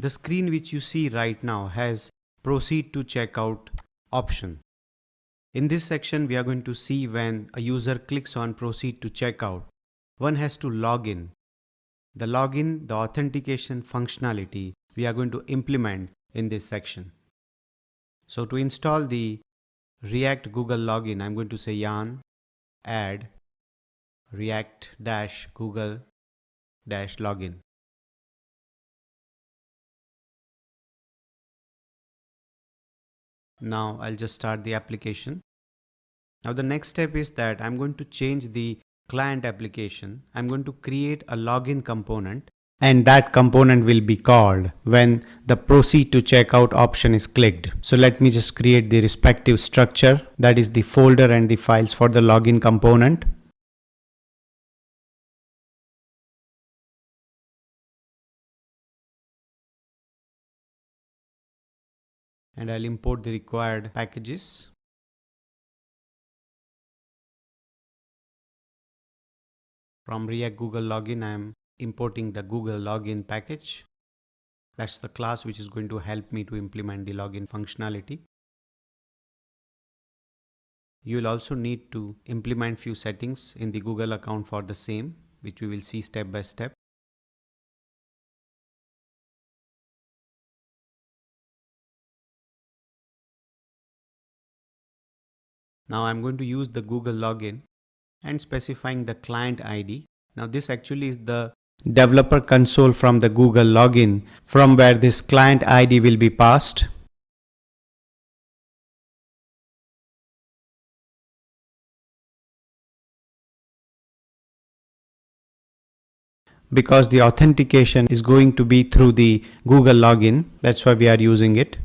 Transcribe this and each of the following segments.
The screen which you see right now has proceed to checkout option. In this section, we are going to see when a user clicks on proceed to checkout, one has to log in. The login, the authentication functionality we are going to implement in this section. So to install the React Google login, I'm going to say yarn add react-google-login. Now I'll just start the application. Now the next step is that I'm going to change the client application. I'm going to create a login component, and that component will be called when the proceed to checkout option is clicked. So let me just create the respective structure, that is the folder and the files for the login component. And I'll import the required packages. From React Google Login, I am importing the Google Login package. That's the class which is going to help me to implement the login functionality. You will also need to implement few settings in the Google account for the same, which we will see step by step. Now I'm going to use the Google login and specifying the client ID. Now this actually is the developer console from the Google login, from where this client ID will be passed. Because the authentication is going to be through the Google login, that's why we are using it.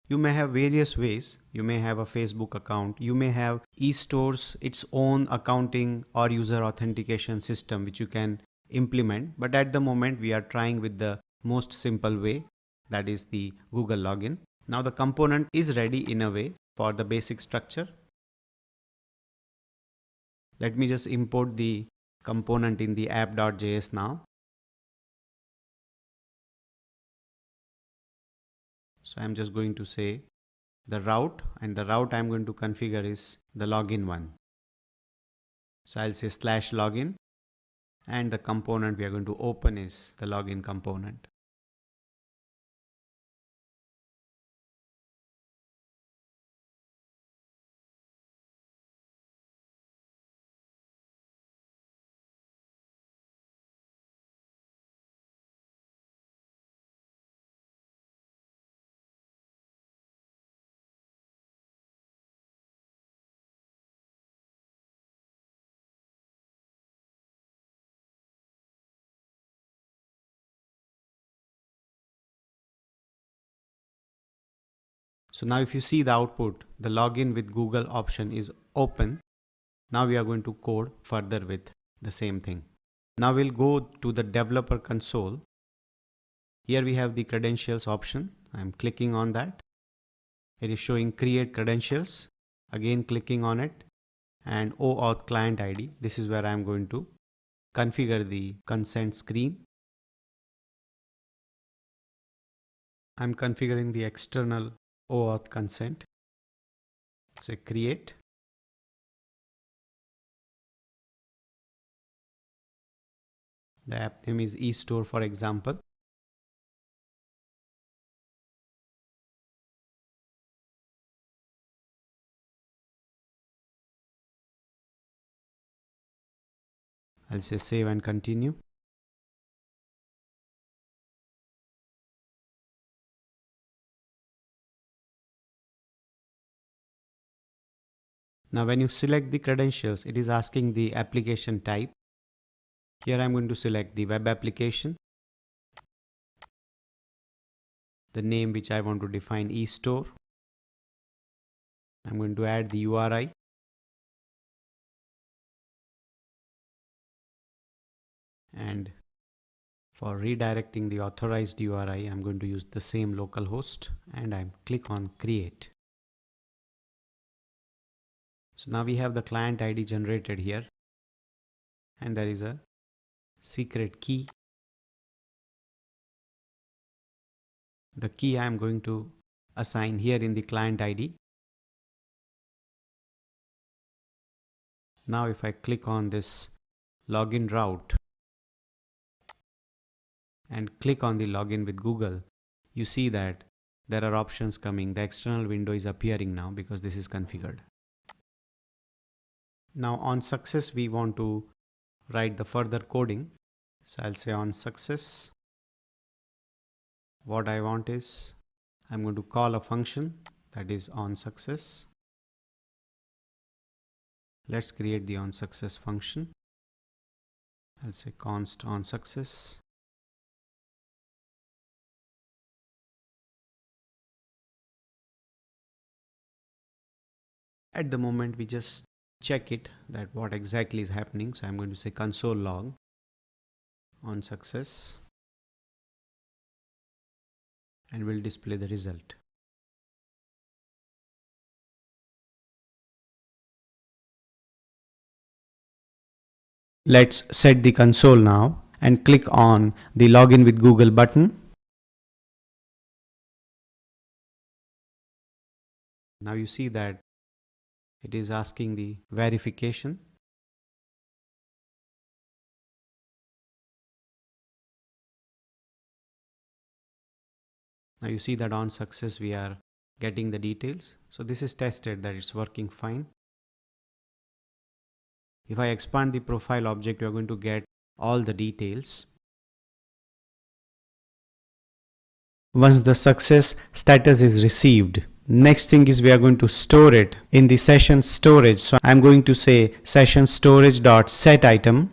You may have various ways. You may have a Facebook account. You may have eStore's its own accounting or user authentication system which you can implement. But at the moment we are trying with the most simple way, that is the Google login. Now the component is ready in a way for the basic structure. Let me just import the component in the app.js now. So I'm just going to say the route, and the route I'm going to configure is the login one. So I'll say /login, and the component we are going to open is the login component. So now if you see the output, the login with Google option is open. Now we are going to code further with the same thing. Now we'll go to the developer console. Here we have the credentials option. I'm clicking on that. It is showing create credentials. Again clicking on it, and OAuth client ID. This is where I'm going to configure the consent screen. I'm configuring the external OAuth consent. Say create. The app name is eStore, for example. I'll say save and continue. Now when you select the credentials, it is asking the application type. Here I'm going to select the web application. The name which I want to define eStore. I'm going to add the URI. And for redirecting the authorized URI, I'm going to use the same localhost, and I click on create. So now we have the client ID generated here, and there is a secret key. The key I am going to assign here in the client ID. Now if I click on this login route and click on the login with Google, you see that there are options coming. The external window is appearing now because this is configured. Now on success, we want to write the further coding. So I'll say on success, what I want is I'm going to call a function that is on success. Let's create the on success function. I'll say const on success. At the moment, we just check it that what exactly is happening. So I'm going to say console log on success and we'll display the result. Let's set the console now and click on the login with Google button. Now you see that it is asking the verification. Now you see that on success we are getting the details. So this is tested that it's working fine. If I expand the profile object, you are going to get all the details. Once the success status is received, next thing is we are going to store it in the session storage. So I'm going to say session storage dot set item.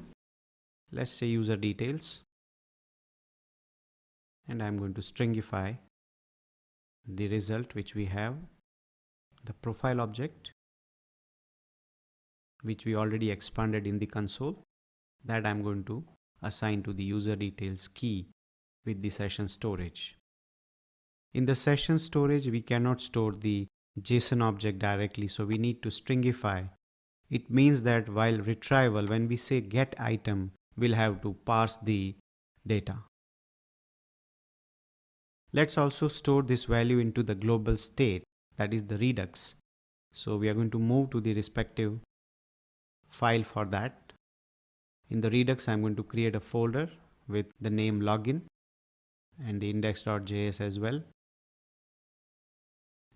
Let's say user details. And I'm going to stringify the result which we have, the profile object which we already expanded in the console, that I'm going to assign to the user details key with the session storage. In the session storage, we cannot store the JSON object directly, so we need to stringify. It means that while retrieval, when we say get item, we'll have to parse the data. Let's also store this value into the global state, that is the Redux. So we are going to move to the respective file for that. In the Redux, I'm going to create a folder with the name login and the index.js as well,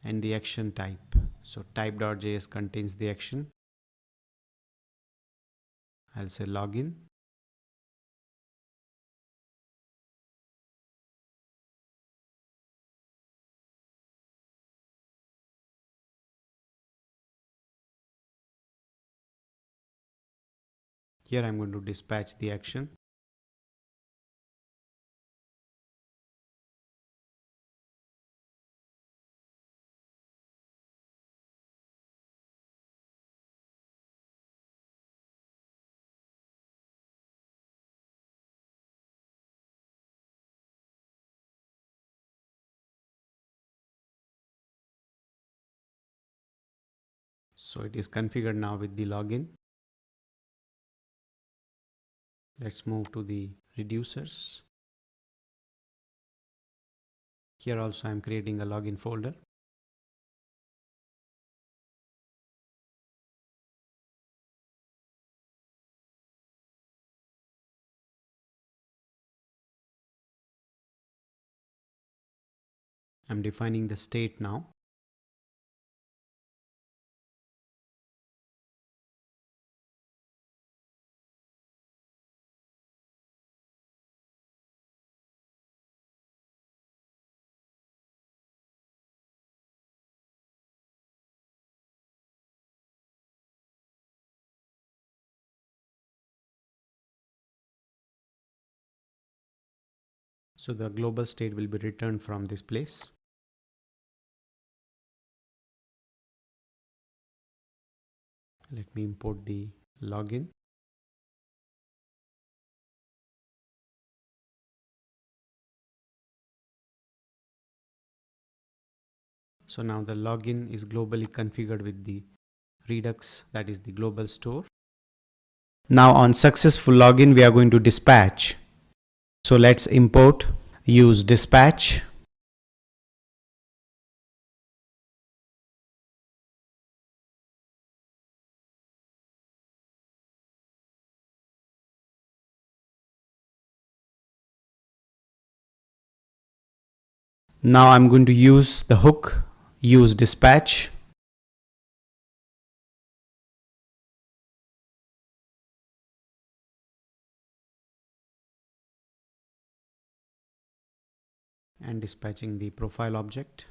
and the action type. So type.js contains the action. I'll say login. Here I'm going to dispatch the action. So it is configured now with the login. Let's move to the reducers. Here also I'm creating a login folder. I'm defining the state now. So the global state will be returned from this place. Let me import the login. So now the login is globally configured with the Redux, that is the global store. Now on successful login, we are going to dispatch. So let's import use dispatch. Now I'm going to use the hook use dispatch. And dispatching the profile object.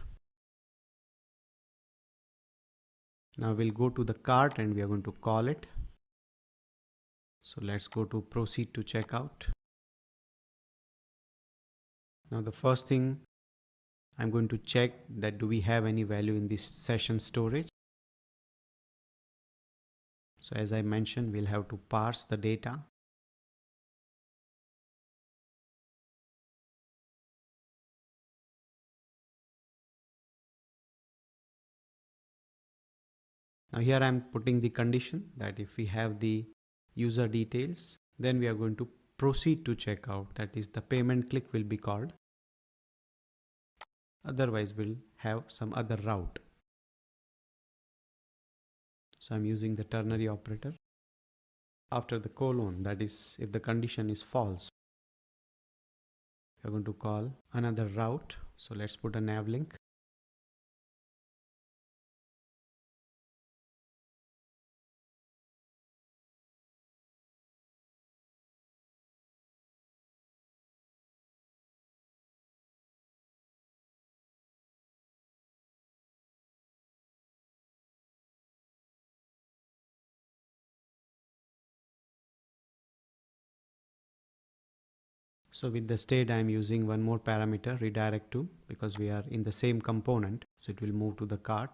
Now we'll go to the cart and we are going to call it. So let's go to proceed to checkout. Now the first thing I'm going to check that do we have any value in this session storage. So as I mentioned, we'll have to parse the data. Now here I'm putting the condition that if we have the user details, then we are going to proceed to checkout. That is, the payment click will be called. Otherwise we'll have some other route. So I'm using the ternary operator. After the colon, that is if the condition is false, we're going to call another route. So let's put a nav link. So with the state I am using one more parameter, redirect to, because we are in the same component. So it will move to the cart.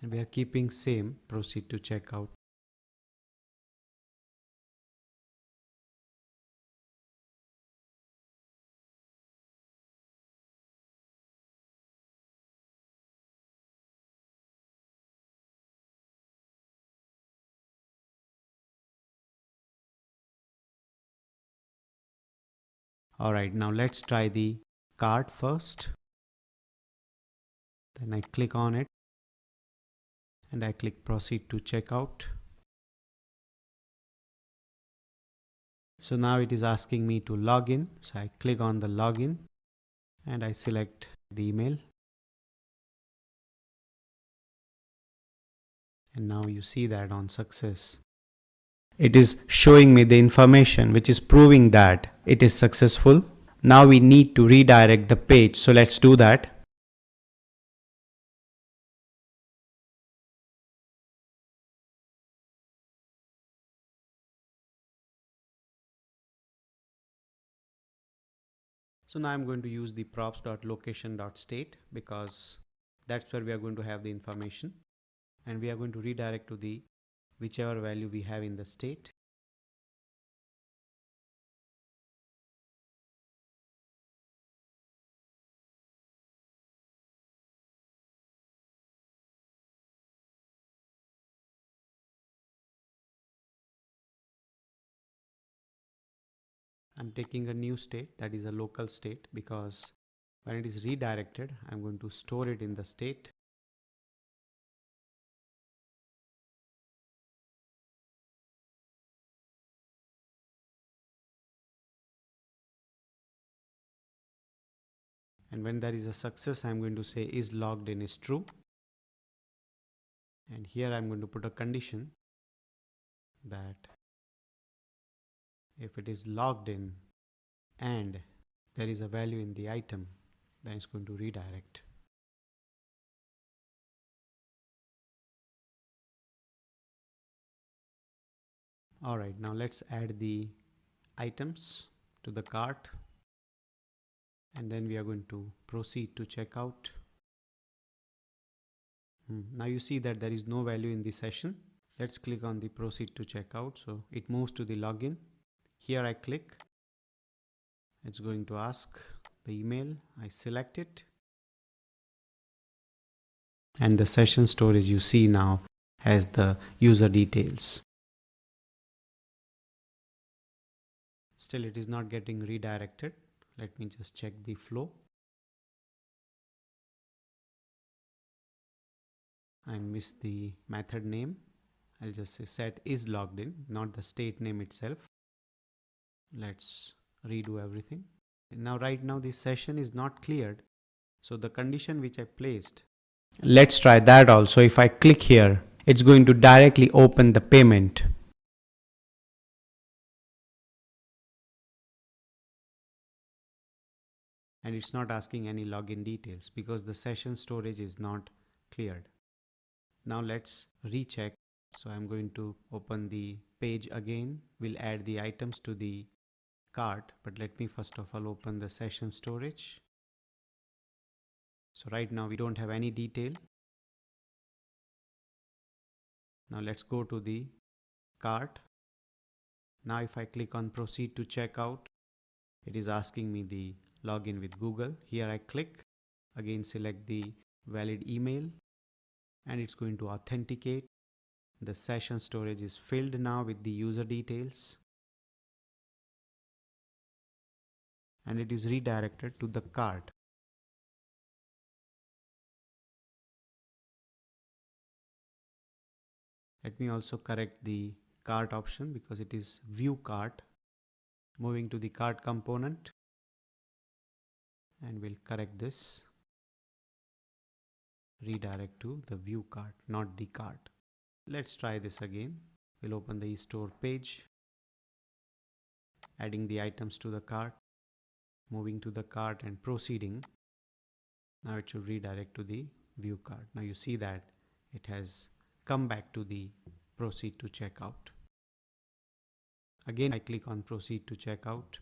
And we are keeping same proceed to checkout. Alright, now let's try the cart first. Then I click on it and I click proceed to checkout. So now it is asking me to log in. So I click on the login and I select the email. And now you see that on success, it is showing me the information which is proving that it is successful. Now we need to redirect the page. So let's do that. So now I'm going to use the props.location.state because that's where we are going to have the information, and we are going to redirect to the whichever value we have in the state. I'm taking a new state, that is a local state, because when it is redirected, I'm going to store it in the state. And when there is a success, I'm going to say is logged in is true. And here I'm going to put a condition that if it is logged in and there is a value in the item, then it's going to redirect. Alright, now let's add the items to the cart, and then we are going to proceed to checkout. Now you see that there is no value in the session. Let's click on the proceed to checkout. So it moves to the login. Here I click. It's going to ask the email. I select it. And the session storage you see now has the user details. Still it is not getting redirected. Let me just check the flow. I missed the method name. I'll just say set is logged in, not the state name itself. Let's redo everything. Now right now this session is not cleared, so the condition which I placed, let's try that also. If I click here, it's going to directly open the payment. And it's not asking any login details because the session storage is not cleared. Now let's recheck. So I'm going to open the page again. We'll add the items to the cart, but let me first of all open the session storage. So right now we don't have any detail. Now let's go to the cart. Now if I click on proceed to checkout, it is asking me the login with Google. Here I click, again select the valid email, and it's going to authenticate. The session storage is filled now with the user details, and it is redirected to the cart. Let me also correct the cart option because it is view cart. Moving to the cart component, and we'll correct this. Redirect to the view cart, not the cart. Let's try this again. We'll open the eStore page, adding the items to the cart, moving to the cart and proceeding. Now it should redirect to the view cart. Now you see that it has come back to the proceed to checkout. Again I click on proceed to checkout,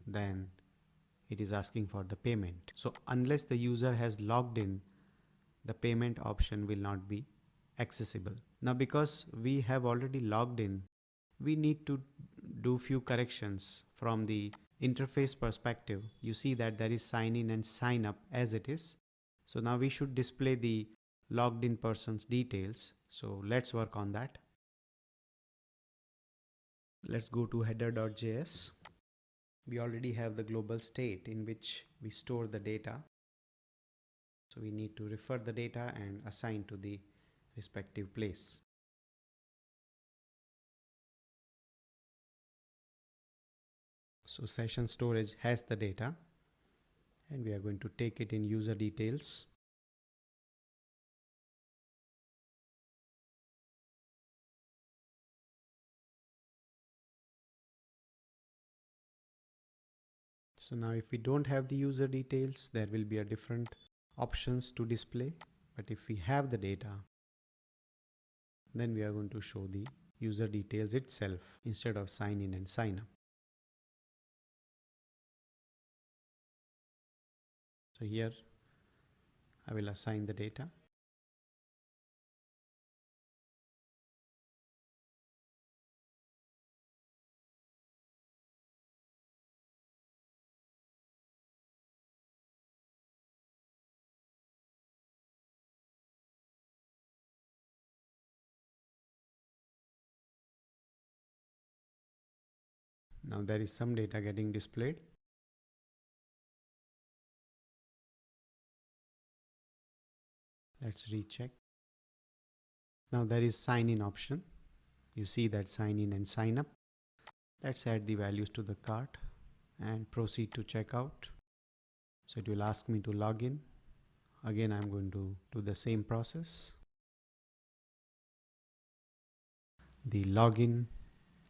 then it is asking for the payment. So unless the user has logged in, the payment option will not be accessible. Now because we have already logged in, we need to do few corrections from the interface perspective. You see that there is sign in and sign up as it is. So now we should display the logged in person's details. So let's work on that. Let's go to header.js. We already have the global state in which we store the data. So we need to refer the data and assign to the respective place. So session storage has the data, and we are going to take it in user details. So now if we don't have the user details, there will be a different options to display. But if we have the data, then we are going to show the user details itself instead of sign in and sign up. So here I will assign the data. Now there is some data getting displayed. Let's recheck. Now there is sign in option. You see that sign in and sign up. Let's add the values to the cart and proceed to checkout. So it will ask me to log in. Again, I'm going to do the same process. The login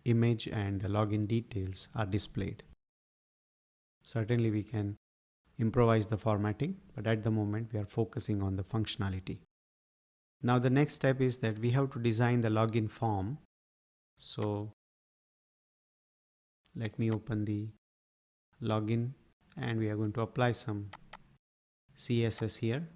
image and the login details are displayed. Certainly we can improvise the formatting, but at the moment we are focusing on the functionality. Now the next step is that we have to design the login form. So let me open the login, and we are going to apply some CSS here.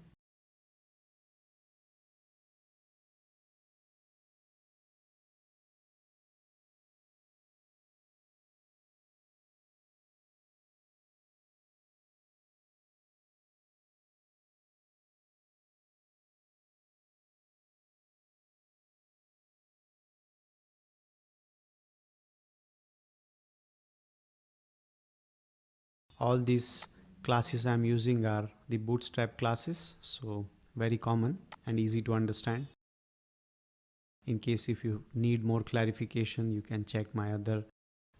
All these classes I'm using are the bootstrap classes, so very common and easy to understand. In case if you need more clarification, you can check my other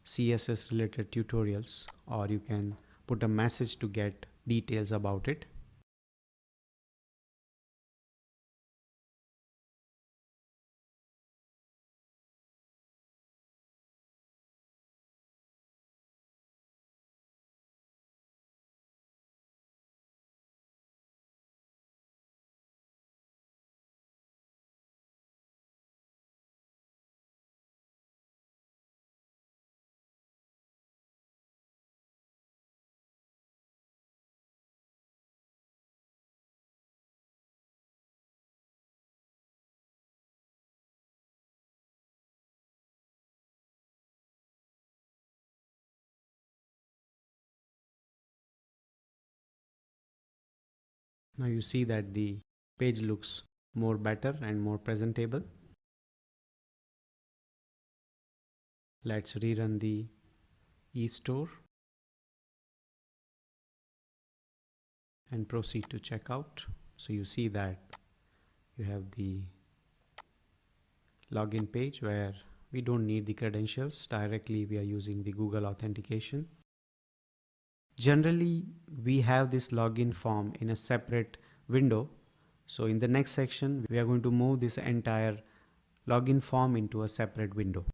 CSS related tutorials, or you can put a message to get details about it. Now you see that the page looks more better and more presentable. Let's rerun the e-store and proceed to checkout. So you see that you have the login page where we don't need the credentials. Directly we are using the Google Authentication. Generally, we have this login form in a separate window. So in the next section, we are going to move this entire login form into a separate window.